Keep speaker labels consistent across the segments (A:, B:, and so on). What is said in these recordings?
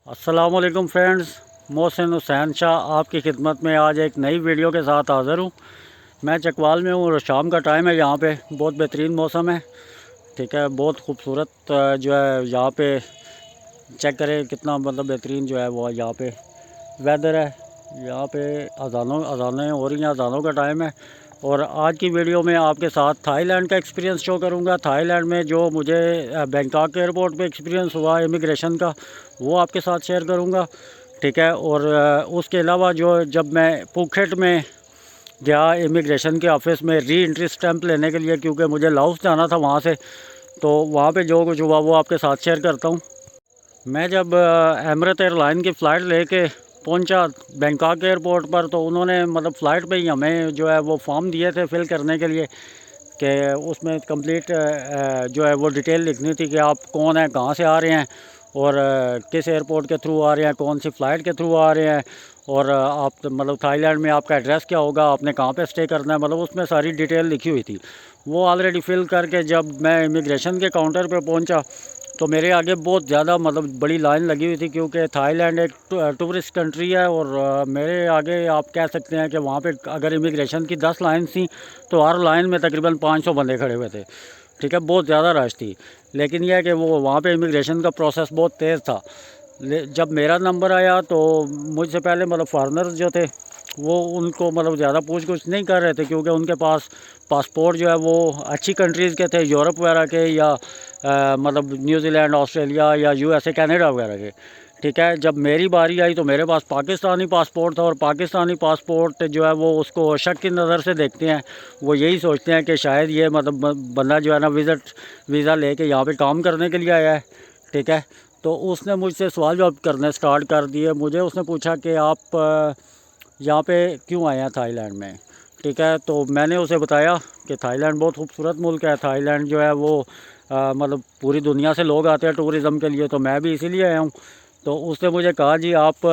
A: अस्सलामुअलैकुम फ्रेंड्स, मोहसिन हुसैन शाह आपकी खिदमत में आज एक नई वीडियो के साथ हाज़िर हूँ। मैं चकवाल में हूँ और शाम का टाइम है। यहाँ पे बहुत बेहतरीन मौसम है। ठीक है, बहुत खूबसूरत जो है यहाँ पे चेक करें कितना मतलब बेहतरीन जो है वो यहाँ पे वेदर है। यहाँ पे अजानें हो रही हैं, अजानों का टाइम है। और आज की वीडियो में आपके साथ थाईलैंड का एक्सपीरियंस शो करूँगा। थाईलैंड में जो मुझे बैंकॉक एयरपोर्ट पे एक्सपीरियंस हुआ इमिग्रेशन का, वो आपके साथ शेयर करूँगा। ठीक है, और उसके अलावा जो जब मैं पुकेट में गया इमिग्रेशन के ऑफिस में री एंट्री स्टैंप लेने के लिए, क्योंकि मुझे लाओस जाना था वहाँ से, तो वहाँ पे जो कुछ हुआ वो आपके साथ शेयर करता हूँ। मैं जब एमरेट एयरलाइन की फ़्लाइट लेके पहुंचा बैंकॉक एयरपोर्ट पर, तो उन्होंने मतलब फ़्लाइट पे ही हमें जो है वो फॉर्म दिए थे फिल करने के लिए कि उसमें कंप्लीट जो है वो डिटेल लिखनी थी कि आप कौन हैं, कहाँ से आ रहे हैं और किस एयरपोर्ट के थ्रू आ रहे हैं, कौन सी फ़्लाइट के थ्रू आ रहे हैं, और आप मतलब थाईलैंड में आपका एड्रेस क्या होगा, आपने कहाँ पे स्टे करना है, मतलब उसमें सारी डिटेल लिखी हुई थी। वो ऑलरेडी फिल करके जब मैं इमिग्रेशन के काउंटर पे पहुंचा, तो मेरे आगे बहुत ज़्यादा मतलब बड़ी लाइन लगी हुई थी, क्योंकि थाईलैंड एक टूरिस्ट कंट्री है। और मेरे आगे आप कह सकते हैं कि वहाँ पे अगर इमिग्रेशन की 10 लाइन थी, तो हर लाइन में तकरीबन 500 बंदे खड़े हुए थे। ठीक है, बहुत ज़्यादा रश थी। लेकिन यह है कि वो वहाँ पे इमिग्रेशन का प्रोसेस बहुत तेज़ था। जब मेरा नंबर आया तो मुझसे पहले मतलब फॉरेनर्स जो थे वो उनको मतलब ज़्यादा पूछ कुछ नहीं कर रहे थे, क्योंकि उनके पास पासपोर्ट जो है वो अच्छी कंट्रीज़ के थे, यूरोप वगैरह के या मतलब न्यूजीलैंड, ऑस्ट्रेलिया या यूएसए, कनाडा वगैरह के। ठीक है, जब मेरी बारी आई तो मेरे पास पाकिस्तानी पासपोर्ट था, और पाकिस्तानी पासपोर्ट जो है वो उसको शक की नज़र से देखते हैं। वो यही सोचते हैं कि शायद ये मतलब बंदा जो है ना वीज़ा लेके यहाँ पे काम करने के लिए आया है। ठीक है, तो उसने मुझसे सवाल जवाब करने स्टार्ट कर दिए। मुझे उसने पूछा कि आप यहाँ पे क्यों आए हैं थाईलैंड में। ठीक है, तो मैंने उसे बताया कि थाईलैंड बहुत खूबसूरत मुल्क है। थाईलैंड जो है वो मतलब पूरी दुनिया से लोग आते हैं टूरिज़म के लिए, तो मैं भी इसीलिए आया हूँ। तो उसने मुझे कहा, जी आप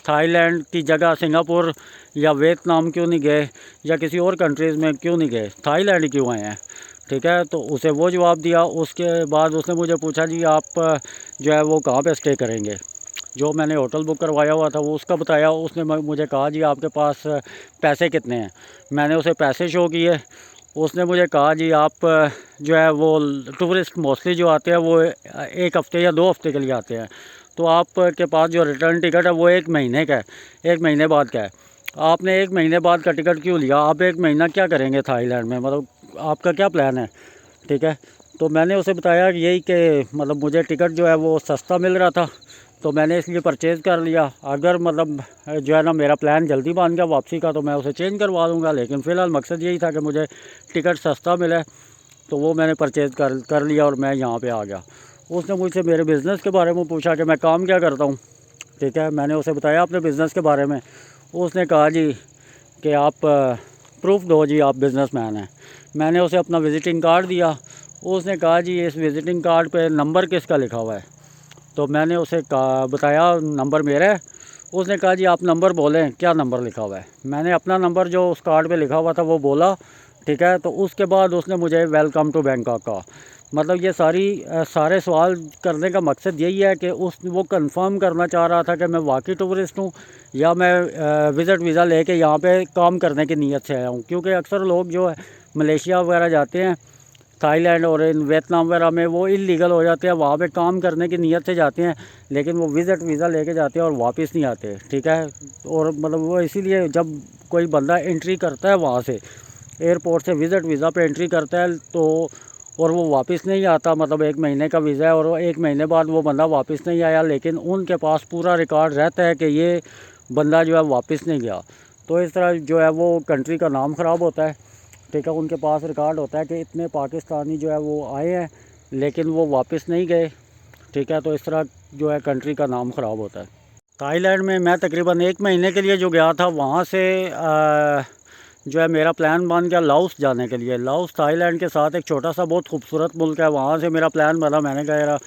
A: थाईलैंड की जगह सिंगापुर या वियतनाम क्यों नहीं गए, या किसी और कंट्रीज़ में क्यों नहीं गए, थाईलैंड ही क्यों आए हैं। ठीक है, तो उसे वो जवाब दिया। उसके बाद उसने मुझे पूछा, जी आप जो है वो कहाँ पे स्टे करेंगे। जो मैंने होटल बुक करवाया हुआ था वो उसका बताया। उसने मुझे कहा, जी आपके पास पैसे कितने हैं। मैंने उसे पैसे शो किए। उसने मुझे कहा, जी आप जो है वो टूरिस्ट मोस्टली जो आते हैं वो 1 हफ़्ते या 2 हफ़्ते के लिए आते हैं, तो आपके पास जो रिटर्न टिकट है वो 1 महीने का है, 1 महीने बाद का है। आपने 1 महीने बाद का टिकट क्यों लिया, आप 1 महीना क्या करेंगे थाईलैंड में, मतलब आपका क्या प्लान है। ठीक है, तो मैंने उसे बताया कि यही कि मतलब मुझे टिकट जो है वो सस्ता मिल रहा था, तो मैंने इसलिए परचेज़ कर लिया। अगर मतलब जो है ना मेरा प्लान जल्दी बन गया वापसी का, तो मैं उसे चेंज करवा दूँगा, लेकिन फ़िलहाल मकसद यही था कि मुझे टिकट सस्ता मिले, तो वो मैंने परचेज़ कर लिया और मैं यहाँ पे आ गया। उसने मुझसे मेरे बिज़नेस के बारे में पूछा कि मैं काम क्या करता हूँ। ठीक है, मैंने उसे बताया अपने बिज़नेस के बारे में। उसने कहा, जी कि आप प्रूफ दो, जी आप बिज़नेसमैन हैं। मैंने उसे अपना विज़िटिंग कार्ड दिया। उसने कहा, जी इस विज़िटिंग कार्ड पे नंबर किसका लिखा हुआ है। तो मैंने उसे कहा, बताया नंबर मेरा है। उसने कहा, जी आप नंबर बोलें, क्या नंबर लिखा हुआ है। मैंने अपना नंबर जो उस कार्ड पे लिखा हुआ था वो बोला। ठीक है, तो उसके बाद उसने मुझे वेलकम टू बैंकॉक कहा। मतलब ये सारे सवाल करने का मकसद यही है कि वो कंफर्म करना चाह रहा था कि मैं वाकई टूरिस्ट हूँ, या मैं विज़िट वीज़ा लेके यहाँ पे काम करने की नीयत से आया हूँ। क्योंकि अक्सर लोग जो है मलेशिया वगैरह जाते हैं, थाईलैंड और इन वियतनाम वगैरह में, वो इलीगल हो जाते हैं, वहाँ पे काम करने की नीयत से जाते हैं, लेकिन वो विज़िट वीज़ा लेके जाते हैं और वापस नहीं आते। ठीक है, और मतलब वो इसीलिए जब कोई बंदा एंट्री करता है वहाँ से एयरपोर्ट से विज़िट वीज़ा पे एंट्री करता है, तो और वो वापस नहीं आता, मतलब 1 महीने का वीज़ा है और 1 महीने बाद वो बंदा वापस नहीं आया, लेकिन उनके पास पूरा रिकॉर्ड रहता है कि ये बंदा जो है वापस नहीं गया, तो इस तरह जो है वो कंट्री का नाम ख़राब होता है। ठीक है, उनके पास रिकॉर्ड होता है कि इतने पाकिस्तानी जो है वो आए हैं लेकिन वो वापस नहीं गए। ठीक है, तो इस तरह जो है कंट्री का नाम ख़राब होता है। थाईलैंड में मैं तकरीबन 1 महीने के लिए जो गया था, वहाँ से जो है मेरा प्लान बन गया लाओस जाने के लिए। लाओस थाईलैंड के साथ एक छोटा सा बहुत खूबसूरत मुल्क है, वहाँ से मेरा प्लान बना। मैंने कहा यार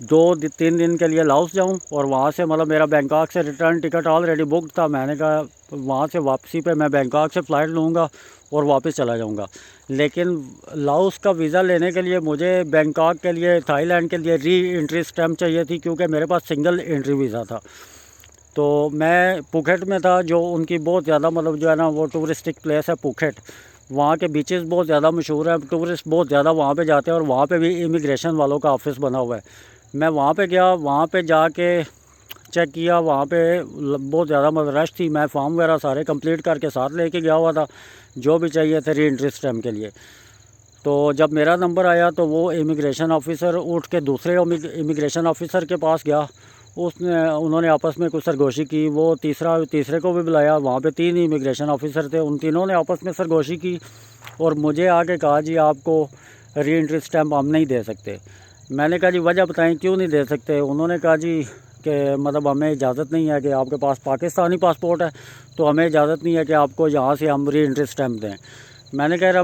A: 2-3 दिन के लिए लाओस जाऊं और वहाँ से मतलब मेरा बैंकॉक से रिटर्न टिकट ऑलरेडी बुक था। मैंने कहा वहाँ से वापसी पे मैं बैंकॉक से फ़्लाइट लूँगा और वापस चला जाऊँगा। लेकिन लाओस का वीज़ा लेने के लिए मुझे बैंकॉक के लिए, थाईलैंड के लिए री एंट्री स्टैम्प चाहिए थी, क्योंकि मेरे पास सिंगल एंट्री वीज़ा था। तो मैं पुकेट में था, जो उनकी बहुत ज़्यादा मतलब जो है ना वो टूरिस्टिक प्लेस है पुकेट। वहाँ के बीचेस बहुत ज़्यादा मशहूर हैं, टूरिस्ट बहुत ज़्यादा वहाँ पे जाते हैं और वहाँ पे भी इमिग्रेशन वालों का ऑफिस बना हुआ है। मैं वहाँ पे गया, वहाँ पे जाके चेक किया, वहाँ पे बहुत ज़्यादा मतलब रश थी। मैं फॉर्म वगैरह सारे कंप्लीट करके साथ लेके गया हुआ था, जो भी चाहिए थे री एंट्री स्टैम्प के लिए। तो जब मेरा नंबर आया तो वो इमिग्रेशन ऑफिसर उठ के दूसरे इमिग्रेशन ऑफिसर के पास गया। उन्होंने आपस में कुछ सरगोशी की। वो तीसरे को भी बुलाया। वहाँ पे 3 इमिग्रेशन ऑफिसर थे, उन तीनों ने आपस में सरगोशी की और मुझे आके कहा जी आपको री एंट्री स्टैम्प हम नहीं दे सकते। मैंने कहा जी वजह बताएं क्यों नहीं दे सकते। उन्होंने कहा जी कि मतलब हमें इजाज़त नहीं है कि आपके पास पाकिस्तानी पासपोर्ट है, तो हमें इजाज़त नहीं है कि आपको यहाँ से हम री एंट्री स्टैम्प दें। मैंने कहा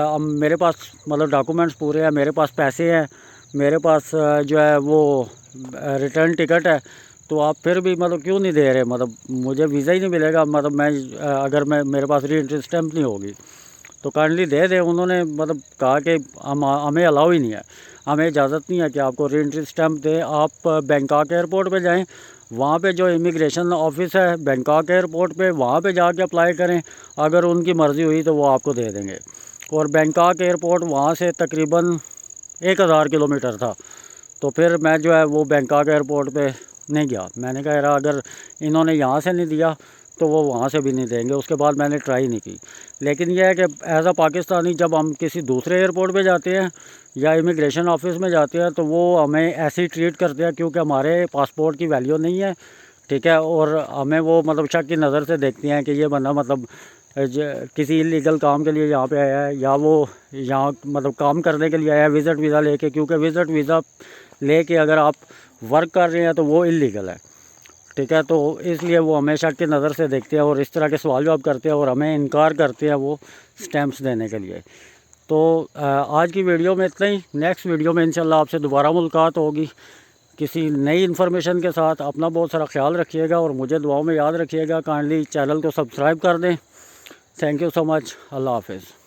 A: हम मेरे पास मतलब डॉक्यूमेंट्स पूरे हैं, मेरे पास पैसे हैं, मेरे पास जो है वो रिटर्न टिकट है, तो आप फिर भी मतलब क्यों नहीं दे रहे। मतलब मुझे वीज़ा ही नहीं मिलेगा, मतलब अगर मेरे पास री एंट्री स्टैम्प नहीं होगी तो काइंडली दे दें। उन्होंने मतलब कहा कि हमें अलाउ ही नहीं है, हमें इजाज़त नहीं है कि आपको री एंट्री स्टैम्प दें। आप बैंकॉक एयरपोर्ट पे जाएं, वहाँ पे जो इमिग्रेशन ऑफिस है बैंकॉक एयरपोर्ट पे, वहाँ पे जाके अप्लाई करें। अगर उनकी मर्ज़ी हुई तो वो आपको दे देंगे। और बैंकॉक एयरपोर्ट वहाँ से तकरीबन 1000 किलोमीटर था। तो फिर मैं जो है वो बैंकॉक एयरपोर्ट पे नहीं गया। मैंने कहा यार अगर इन्होंने यहाँ से नहीं दिया तो वो वहाँ से भी नहीं देंगे। उसके बाद मैंने ट्राई नहीं की। लेकिन यह है कि एज़ अ पाकिस्तानी जब हम किसी दूसरे एयरपोर्ट पे जाते हैं या इमिग्रेशन ऑफिस में जाते हैं तो वो हमें ऐसे ही ट्रीट करते हैं, क्योंकि हमारे पासपोर्ट की वैल्यू नहीं है, ठीक है। और हमें वो मतलब शक की नज़र से देखते हैं कि ये बंदा मतलब किसी इलीगल काम के लिए यहाँ पे आया है, या वो यहाँ मतलब काम करने के लिए आया है विज़िट वीज़ा लेके। क्योंकि विज़िट वीज़ा लेके अगर आप वर्क कर रहे हैं तो वो इलीगल है, ठीक है। तो इसलिए वो हमें शक की नज़र से देखते हैं और इस तरह के सवाल जवाब करते हैं और हमें इनकार करते हैं वो स्टैम्प्स देने के लिए। तो आज की वीडियो में इतना ही। नेक्स्ट वीडियो में इंशाल्लाह आपसे दोबारा मुलाकात होगी किसी नई इन्फॉर्मेशन के साथ। अपना बहुत सारा ख्याल रखिएगा और मुझे दुआओं में याद रखिएगा। काइंडली चैनल को सब्सक्राइब कर दें। Thank you so much. अल्लाह हाफिज़।